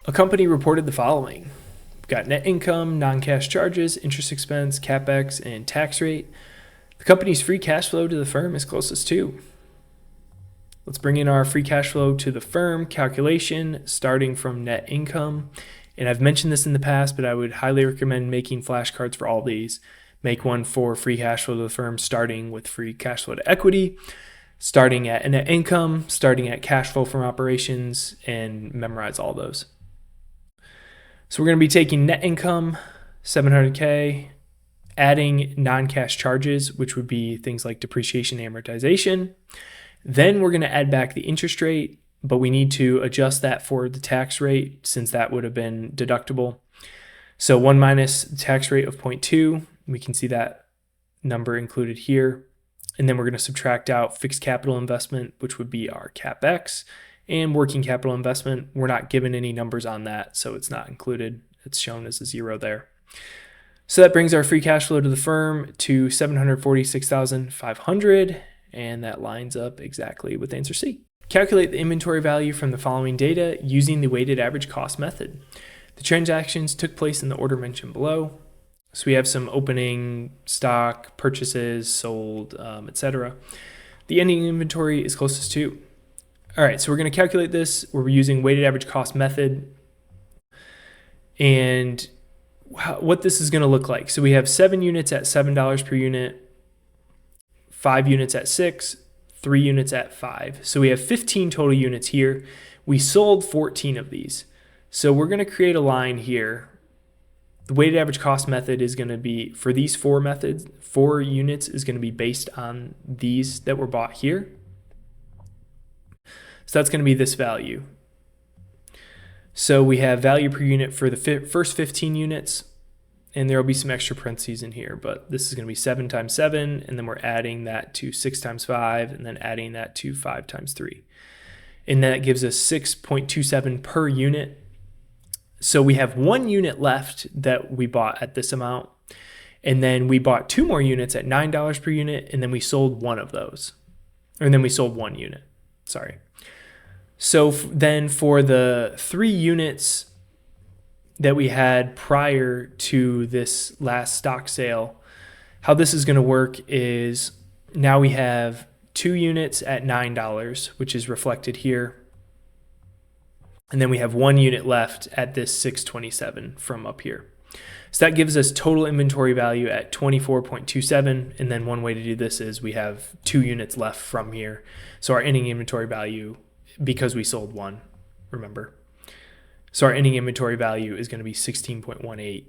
A company reported the following. We've got net income, non-cash charges, interest expense, CapEx, and tax rate. The company's free cash flow to the firm is closest to. Let's bring in our free cash flow to the firm calculation starting from net income. And I've mentioned this in the past, but I would highly recommend making flashcards for all these. Make one for free cash flow to the firm starting with free cash flow to equity, starting at net income, starting at cash flow from operations, and memorize all those. So we're going to be taking net income, $700K, adding non-cash charges, which would be things like depreciation and amortization. Then we're going to add back the interest rate, but we need to adjust that for the tax rate since that would have been deductible. So 1 minus the tax rate of 0.2, we can see that number included here. And then we're going to subtract out fixed capital investment, which would be our CapEx, and working capital investment. We're not given any numbers on that, so it's not included. It's shown as a 0 there. So that brings our free cash flow to the firm to $746,500, and that lines up exactly with answer C. Calculate the inventory value from the following data using the weighted average cost method. The transactions took place in the order mentioned below. So we have some opening stock, purchases, sold, etc. The ending inventory is closest to. All right, so we're going to calculate this. We're using weighted average cost method. And what this is going to look like. So we have 7 units at $7 per unit, 5 units at $6, 3 units at $5. So we have 15 total units here. We sold 14 of these. So we're going to create a line here. The weighted average cost method is going to be, for these 4 methods, 4 units is going to be based on these that were bought here. So that's going to be this value. So we have value per unit for the first 15 units, and there will be some extra parentheses in here, but this is going to be 7 times 7, and then we're adding that to 6 times 5, and then adding that to 5 times 3. And that gives us 6.27 per unit. So we have 1 unit left that we bought at this amount, and then we bought 2 more units at $9 per unit, and then we sold one of those. And then we sold 1 unit, sorry. So then for the 3 units that we had prior to this last stock sale, how this is going to work is now we have 2 units at $9, which is reflected here. And then we have 1 unit left at this $627 from up here. So that gives us total inventory value at $24.27. And then one way to do this is we have 2 units left from here. So our ending inventory value, because we sold 1, remember. So our ending inventory value is going to be 16.18.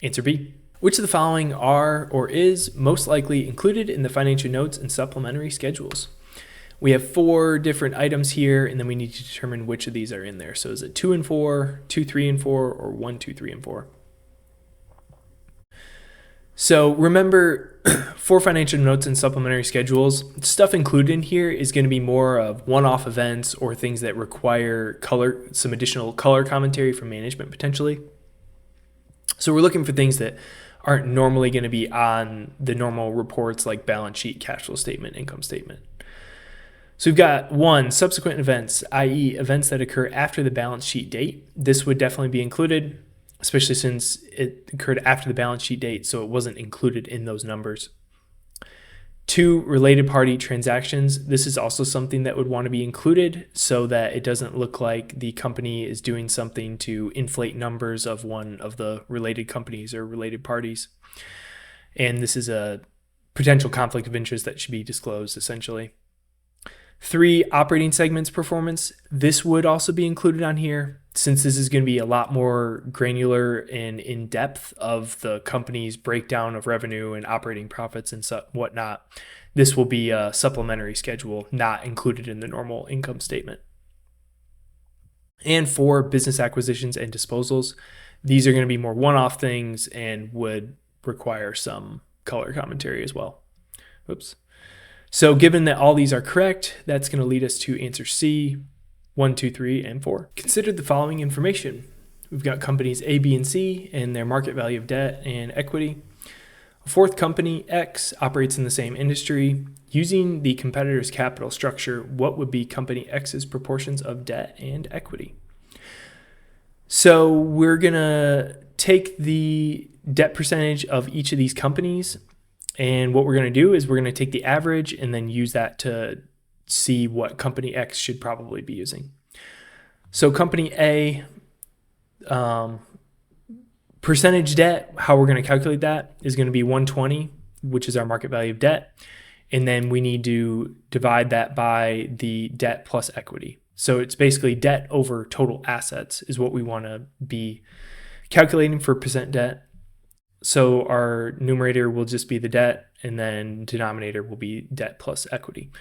Answer B. Which of the following are or is most likely included in the financial notes and supplementary schedules? We have 4 different items here, and then we need to determine which of these are in there. So is it 2 and 4, 2, 3, and 4, or 1, 2, 3, and 4? So remember, for financial notes and supplementary schedules, stuff included in here is going to be more of one-off events or things that require some additional color commentary from management potentially. So we're looking for things that aren't normally going to be on the normal reports like balance sheet, cash flow statement, income statement. So we've got 1, subsequent events, i.e. events that occur after the balance sheet date. This would definitely be included, especially since it occurred after the balance sheet date, so it wasn't included in those numbers. 2, related party transactions. This is also something that would want to be included so that it doesn't look like the company is doing something to inflate numbers of one of the related companies or related parties. And this is a potential conflict of interest that should be disclosed, essentially. 3, operating segments performance. This would also be included on here since this is going to be a lot more granular and in depth of the company's breakdown of revenue and operating profits and whatnot. This will be a supplementary schedule, not included in the normal income statement. And 4, business acquisitions and disposals. These are going to be more one-off things and would require some color commentary as well. Oops. So given that all these are correct, that's going to lead us to answer C, 1, 2, 3, and 4. Consider the following information. We've got companies A, B, and C and their market value of debt and equity. A 4th company, X, operates in the same industry. Using the competitor's capital structure, what would be company X's proportions of debt and equity? So we're going to take the debt percentage of each of these companies, and what we're going to do is we're going to take the average and then use that to see what company X should probably be using. So company A, percentage debt, how we're going to calculate that is going to be 120, which is our market value of debt. And then we need to divide that by the debt plus equity. So it's basically debt over total assets is what we want to be calculating for percent debt. So our numerator will just be the debt, and then denominator will be debt plus equity.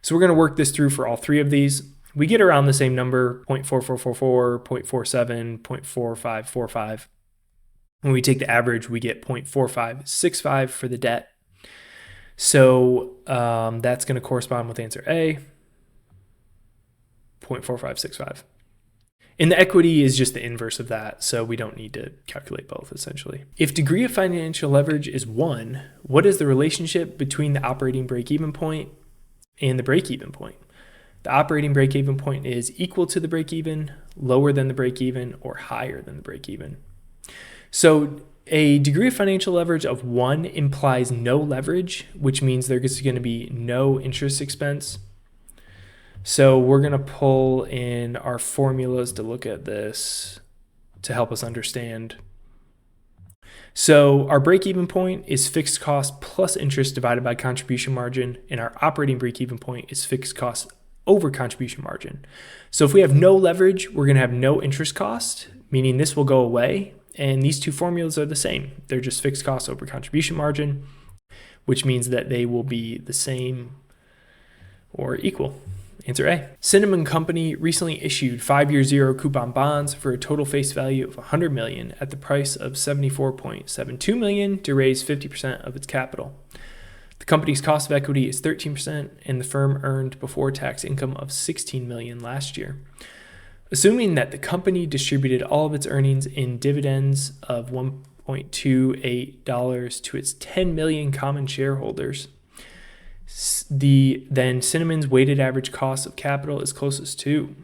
So we're going to work this through for all three of these. We get around the same number, 0.4444, 0.47, 0.4545. When we take the average, we get 0.4565 for the debt. So that's going to correspond with answer A, 0.4565. And the equity is just the inverse of that, so we don't need to calculate both, essentially. If degree of financial leverage is 1, what is the relationship between the operating break-even point and the break-even point? The operating break-even point is equal to the break-even, lower than the break-even, or higher than the break-even. So a degree of financial leverage of 1 implies no leverage, which means there's going to be no interest expense. So we're going to pull in our formulas to look at this to help us understand. So our break-even point is fixed cost plus interest divided by contribution margin, and our operating break-even point is fixed cost over contribution margin. So if we have no leverage, we're going to have no interest cost, meaning this will go away. And these two formulas are the same. They're just fixed cost over contribution margin, which means that they will be the same or equal. Answer A. Cinnamon Company recently issued 5-year zero coupon bonds for a total face value of $100 million at the price of $74.72 million to raise 50% of its capital. The company's cost of equity is 13%, and the firm earned before tax income of $16 million last year. Assuming that the company distributed all of its earnings in dividends of $1.28 to its 10 million common shareholders, then Cinnamon's weighted average cost of capital is closest to.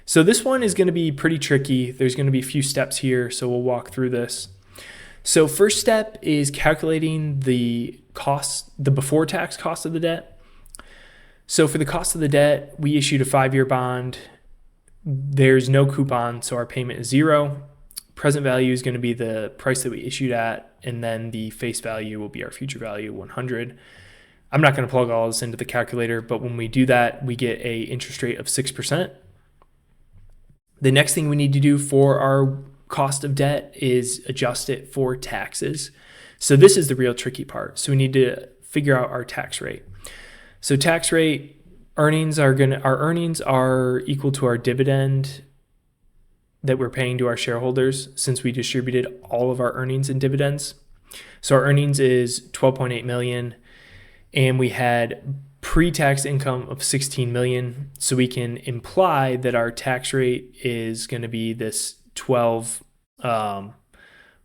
So this one is going to be pretty tricky. There's going to be a few steps here, so we'll walk through this. So first step is calculating the cost, the before tax cost of the debt. So for the cost of the debt, we issued a 5-year bond. There's no coupon, so our payment is 0. Present value is going to be the price that we issued at, and then the face value will be our future value, 100. I'm not going to plug all this into the calculator, but when we do that, we get an interest rate of 6%. The next thing we need to do for our cost of debt is adjust it for taxes. So this is the real tricky part. So we need to figure out our tax rate. So tax rate, our earnings are equal to our dividend that we're paying to our shareholders since we distributed all of our earnings in dividends. So our earnings is $12.8 million. And we had pre-tax income of $16 million. So we can imply that our tax rate is going to be this 1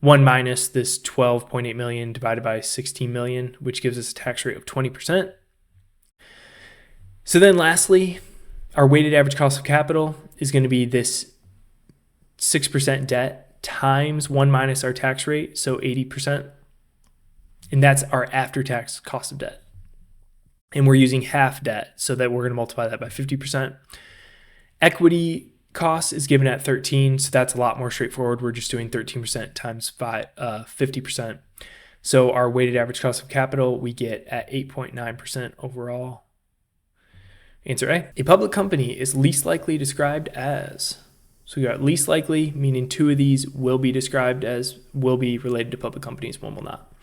minus this $12.8 million divided by 16 million, which gives us a tax rate of 20%. So then lastly, our weighted average cost of capital is going to be this 6% debt times 1 minus our tax rate, so 80%. And that's our after-tax cost of debt. And we're using half debt, so that we're going to multiply that by 50%. Equity cost is given at 13, so that's a lot more straightforward. We're just doing 13% times 50%. So our weighted average cost of capital, we get at 8.9% overall. Answer A. A public company is least likely described as. So we got least likely, meaning 2 of these will be described as, will be related to public companies, 1 will not.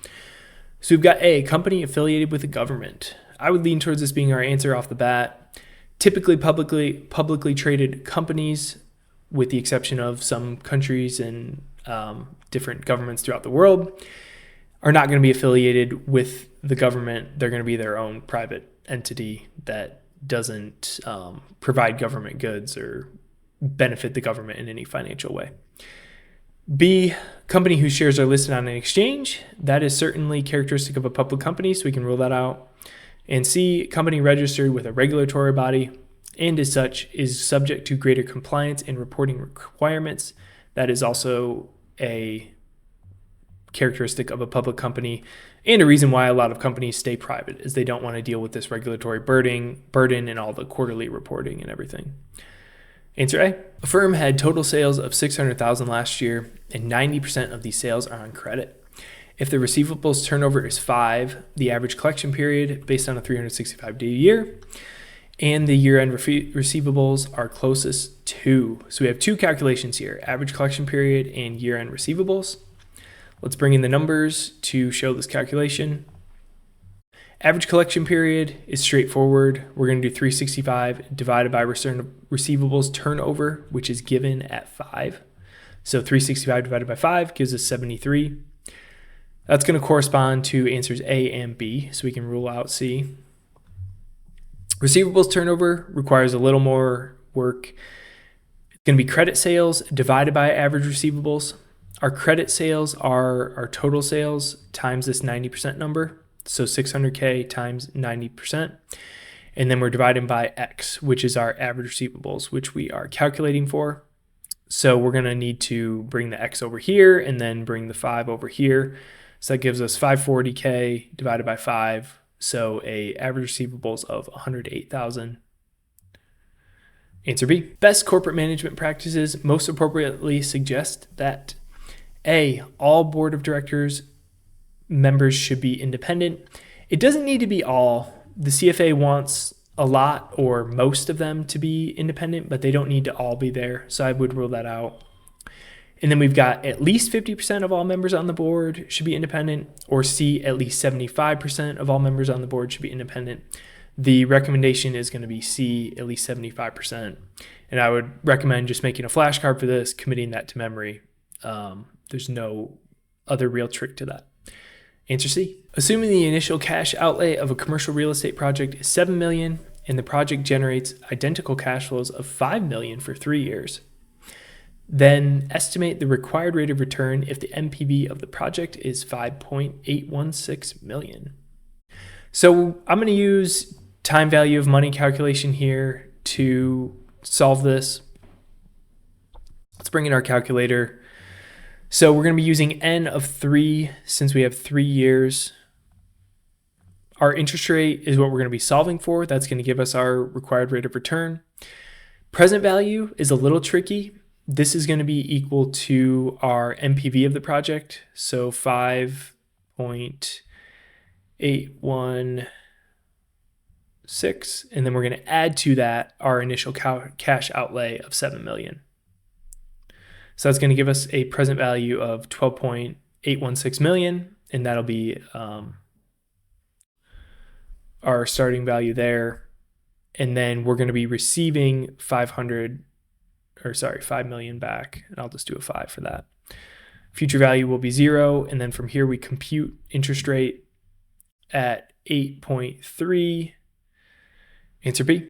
So we've got A, company affiliated with the government. I would lean towards this being our answer off the bat. Typically publicly traded companies, with the exception of some countries and different governments throughout the world, are not going to be affiliated with the government. They're going to be their own private entity that doesn't provide government goods or benefit the government in any financial way. B, company whose shares are listed on an exchange. That is certainly characteristic of a public company, so we can rule that out. And C, company registered with a regulatory body. and as such is subject to greater compliance and reporting requirements. That is also a characteristic of a public company and a reason why a lot of companies stay private, is they don't want to deal with this regulatory burden and all the quarterly reporting and everything. Answer A. A firm had total sales of $600,000 last year, and 90% of these sales are on credit. If the receivables turnover is 5, the average collection period based on a 365-day year, and the year-end receivables are closest to. So we have two calculations here, average collection period and year-end receivables. Let's bring in the numbers to show this calculation. Average collection period is straightforward. We're going to do 365 divided by receivables turnover, which is given at 5. So 365 divided by 5 gives us 73. That's going to correspond to answers A and B, so we can rule out C. Receivables turnover requires a little more work. It's going to be credit sales divided by average receivables. Our credit sales are our total sales times this 90% number. So 600K times 90%. And then we're dividing by X, which is our average receivables, which we are calculating for. So we're going to need to bring the X over here and then bring the 5 over here. So that gives us 540K divided by 5. So a average receivables of 108,000. Answer B. Best corporate management practices most appropriately suggest that A, all board of directors members should be independent. It doesn't need to be all. The CFA wants a lot or most of them to be independent, but they don't need to all be there. So I would rule that out. And then we've got at least 50% of all members on the board should be independent, or C, at least 75% of all members on the board should be independent. The recommendation is going to be C, at least 75%. And I would recommend just making a flashcard for this, committing that to memory. There's no other real trick to that. Answer C. Assuming the initial cash outlay of a commercial real estate project is $7 million and the project generates identical cash flows of $5 million for 3 years, then estimate the required rate of return if the NPV of the project is $5.816 million. So I'm going to use time value of money calculation here to solve this. Let's bring in our calculator. So we're going to be using N of 3 since we have 3 years. Our interest rate is what we're going to be solving for. That's going to give us our required rate of return. Present value is a little tricky. This is going to be equal to our NPV of the project. So 5.816. And then we're going to add to that our initial cash outlay of $7 million. So that's going to give us a present value of $12.816 million, and that'll be our starting value there. And then we're going to be receiving $5 million back, and I'll just do a 5 for that. Future value will be 0, and then from here we compute interest rate at 8.3. Answer B.